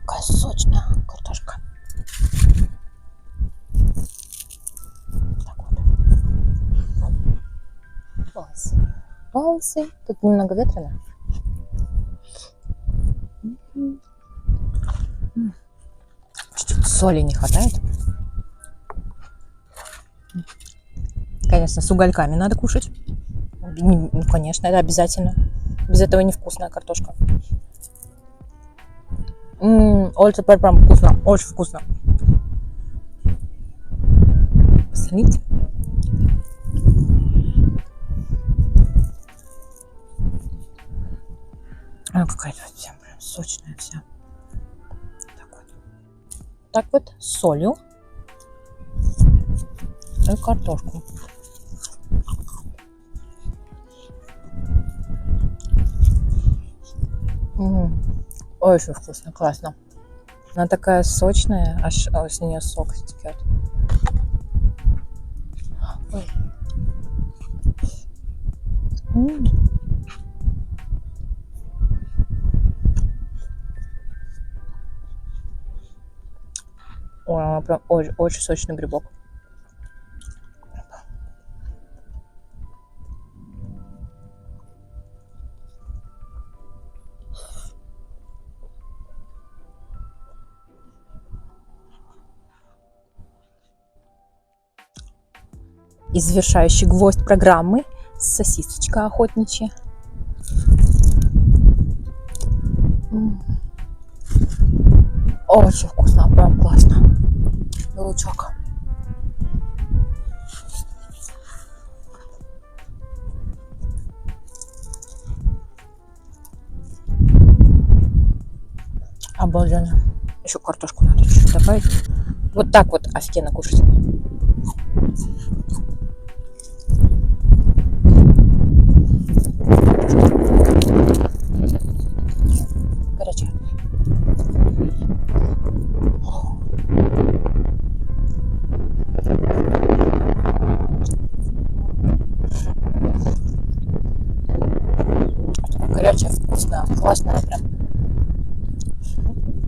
Какая сочная картошка. Так вот. Волосы. Волосы. Тут немного ветрено. Чуть-чуть соли не хватает. Конечно, с угольками надо кушать. Ну, конечно, это обязательно. Без этого невкусная картошка. Очень прям вкусно. Очень вкусно. Посолить. Она какая-то вся прям сочная вся. Так вот. Так вот, с солью. И картошку. Очень вкусно, классно. Она такая сочная, аж с нее сок стекет. Ой, она прям очень, очень сочный грибок. И завершающий гвоздь программы — сосисочка охотничья. Очень вкусно, прям классно. Лучок. Обалденно. Еще картошку надо чуть-чуть добавить. Вот так вот офигенно кушать. Горячая. Горячая, вкусная, классная прям.